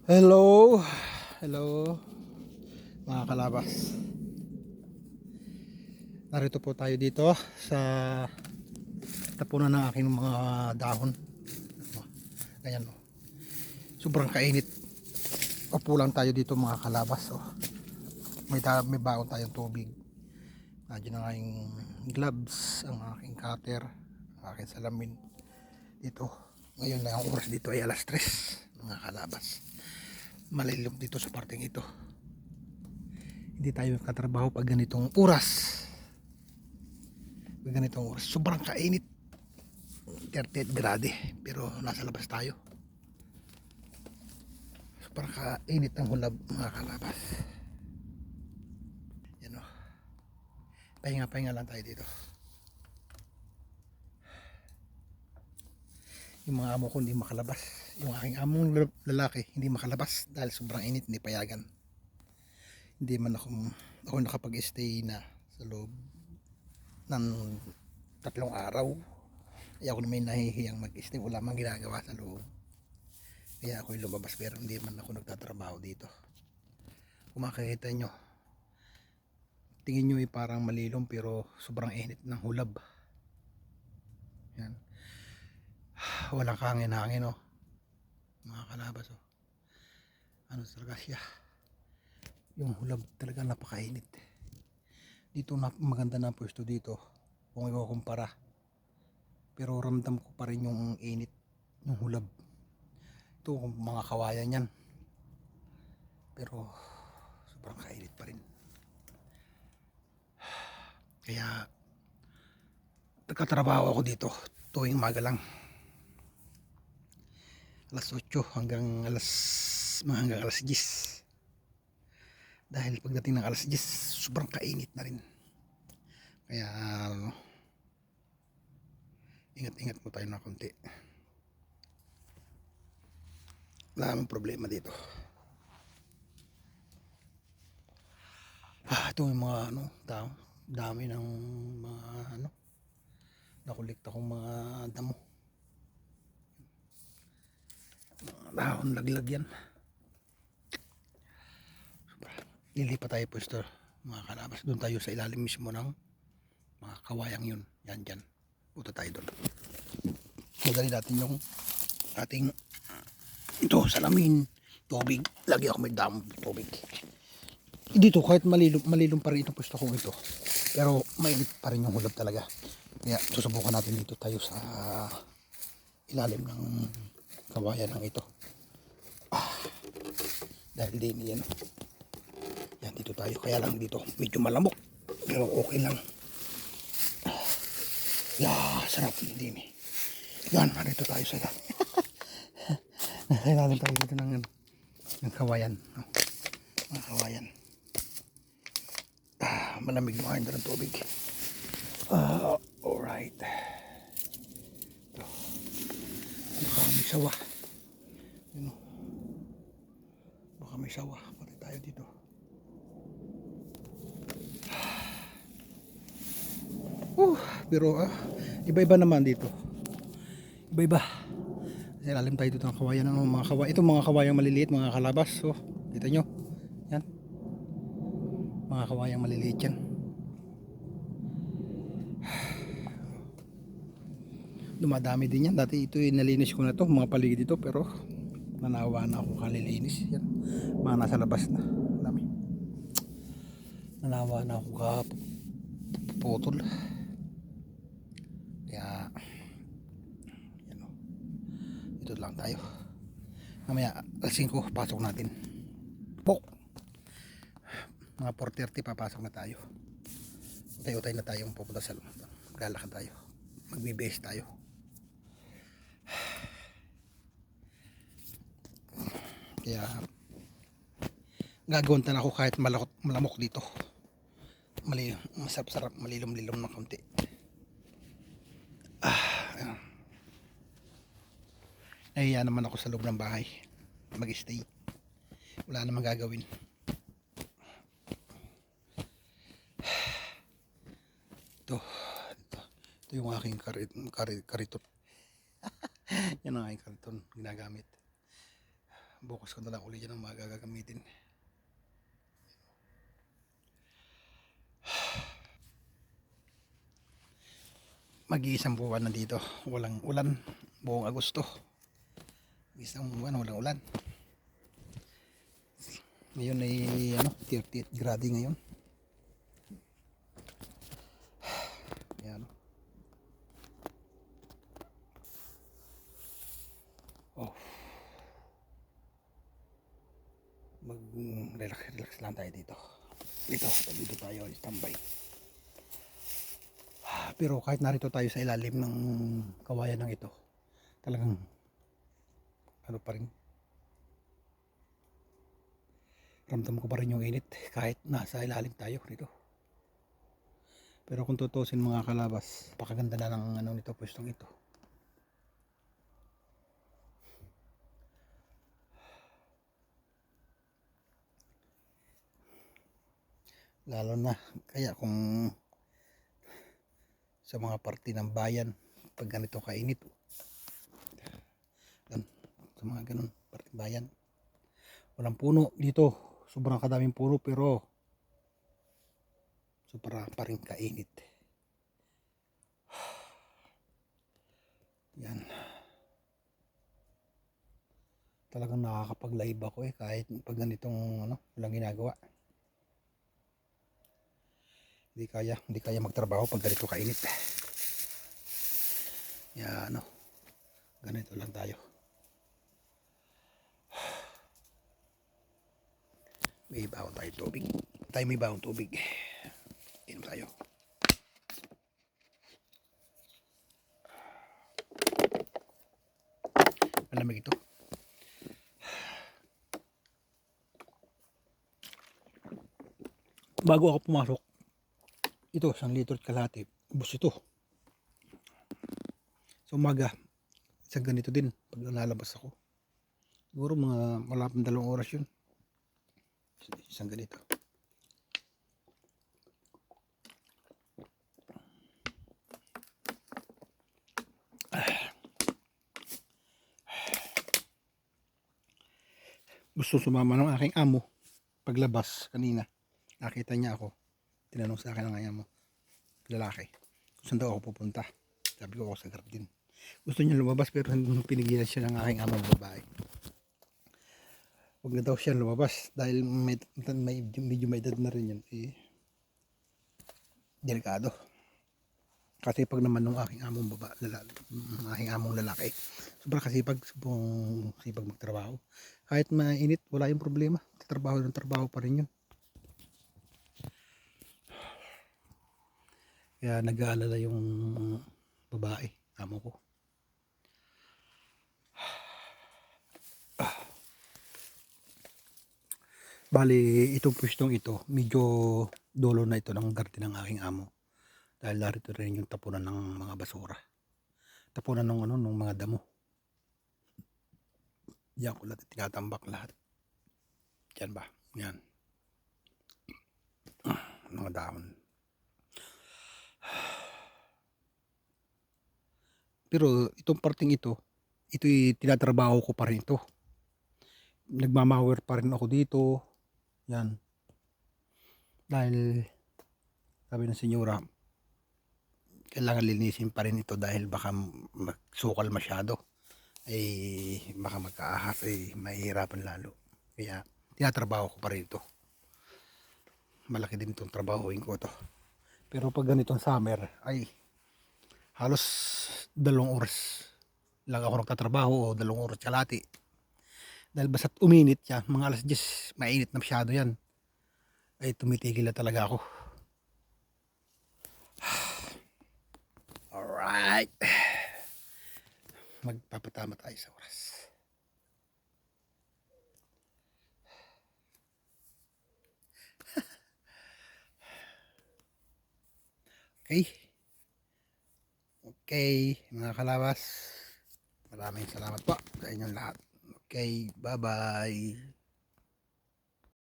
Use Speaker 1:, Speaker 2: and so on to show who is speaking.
Speaker 1: Hello, hello mga kalabas. Narito po tayo dito sa tapunan ng aking mga dahon. Ayan o. Sobrang kainit. Upo lang tayo dito mga kalabas. Oh. May baon tayong tubig. Nandiyan ang aking gloves, ang aking cutter, ang aking salamin. Dito. Ngayon na ang oras dito ay alas 3 mga kalabas. Malilim dito sa parteng ito. Hindi tayo katrabaho pag ganitong oras. Sobrang kainit, 38 grade, pero nasa labas tayo. Sobrang kainit ng hulab mga kalabas. Yan o, pahinga lang tayo dito. Yung mga amo ko hindi makalabas, yung aking among lalaki hindi makalabas dahil sobrang init, hindi payagan. Hindi man ako nakapag-stay na sa loob ng 3 araw. Kaya ako naman nahihiyang mag-stay, wala mang ginagawa sa loob. Kaya ako'y lumabas, pero hindi man ako nagtatrabaho dito. Kung makikita nyo, tingin nyo ay parang malilom pero sobrang init ng hulab. Yan. Walang hangin oh. Mga kalabas oh. Ano talaga siya. Yung hulab talaga napakainit. Dito maganda na pwesto dito kung ikukumpara. Pero ramdam ko pa rin yung init ng hulab. Ito mga kawayan yan. Pero sobrang kainit pa rin. Kaya nagkatrabaho ako dito tuwing umaga lang. Alas 8 hanggang alas 10. Dahil pagdating ng alas 10 sobrang kainit na rin. Kaya ingat-ingat mo tayo na konti. Wala namang problema dito. Ito yung mga tao. Dami ng mga nakolekta kong mga damo. Mga dahon laglag yan. Lilipat tayo pwesto mga kalabas. Doon tayo sa ilalim mismo ng mga kawayang yun. Yan dyan. Punta tayo doon. Madali natin yung ating salamin, tubig. Lagi ako may damo tubig. Dito kahit malilom pa rin itong pwesto kong ito. Pero mainit pa rin yung hulab talaga. Kaya susubukan natin dito tayo sa ilalim ng kawayan ng ito. Dahil din yan. Yan dito tayo. Kaya lang dito medyo malamok. Pero okay lang. Sarap din eh. Yan, dito tayo sa ilalim tayo dito ng kawayan. Mga kawayan. Malamig mo kayo ng tubig. Alright. Ito. Baka may sawa. Baka may sawa. Pati tayo dito. Pero iba-iba naman dito. Iba-iba. Kasi lalim tayo dito ng kawayan. Ito mga kawayang maliliit, mga kalabas. So, kita nyo. Yan. Mga kawayang maliliit yan. Dumadami din yan. Dati ito nalinis ko na to, mga paligid dito, pero nanawa na ako kalilinis. Yan. Mga nasa labas na. Dami. Nanawa na ako kaputol. Kaya yan o. Ito lang tayo. Mamaya alas 5 pasok natin. Mga 4:30 papasok na tayo. Utay-utay na tayong pupunta sa loob. Maglalakad tayo. Magbe-base tayo. Kaya gagawin ako kahit malamok dito. Masarap-sarap, malilom-lilom ng konti. Nahiya naman ako sa loob ng bahay mag-stay. Wala namang gagawin. Ito yung aking kariton. Yan ang aking kariton ginagamit. Bukas ko na lang ulit yan ang mga gagamitin. Mag-iisang buwan na dito, walang ulan, buong Agosto. Isang buwan walang ulan. Ngayon ay 38 grado ngayon. Yan. Oh. Mag-relax lang tayo dito. Dito tayo standby. Pero kahit narito tayo sa ilalim ng kawayan ng ito, talagang pa rin, ramdam ko pa rin yung init kahit nasa ilalim tayo dito. Pero kung tutusin mga kalabas, pakaganda na ng nito, pwestong ito. Lalo na kaya kung sa mga parte ng bayan pag ganito kainit, sa mga ganun parte bayan, walang puno dito, sobrang kadaming puno pero sobra pa rin kainit. Yan, talagang nakakapag-live ako kahit pag ganitong walang ginagawa. Hindi kaya magtrabaho pag ganito kainit. Yan, ganito lang tayo. May bawang tayo tubig. May bawang tubig. Inom tayo. Malamig ito. Bago ako pumasok, ito 1 litro at kalahati, ubos ito. Sa umaga, isang ganito din pag lalabas ako. Siguro mga malapit 2 oras yun. Isang ganito. Gusto sumama ng aking amo paglabas kanina. Nakita niya ako. Tinanong sa akin ng amo, lalaki, kung saan daw ako pupunta. Sabi ko ako sa garden. Gusto niya lumabas pero pinigilan siya ng aking amang babae. Huwag na daw siya lumabas dahil medyo may edad na rin yun. Delikado. Kasi pag naman ng aking among lalaki, sobrang sipag magtrabaho. Kahit mainit, wala yung problema. Trabaho pa rin yun. Kaya nag-aalala yung babae, amo ko. Bali, itong pwestong ito, medyo dulo na ito ng garden ng aking amo. Dahil narito rin yung tapunan ng mga basura. Tapunan ng mga damo. Diyan ko lahat tinatambak lahat. Diyan ba? Yan. Mga dahon. Pero itong parting ito'y tinatrabaho ko pa rin ito. Nagmamawer pa rin ako dito. Yan. Dahil sabi ng senyora, kailangan linisin pa rin ito dahil baka magsukal masyado. Baka magkaahas, mahihirapan lalo. Kaya tinatrabaho ko pa rin ito. Malaki din itong trabahoin ko ito. Pero pag ganitong summer, halos 2 oras lang ako nagtatrabaho o 2 oras kalahati. Dahil basta't uminit yan, mga alas 10, mainit na masyado yan. Tumitigil na talaga ako. Alright. Magpapatama tayo sa oras. Okay, mga kalabas. Maraming salamat po sa inyong lahat. Okay, bye-bye.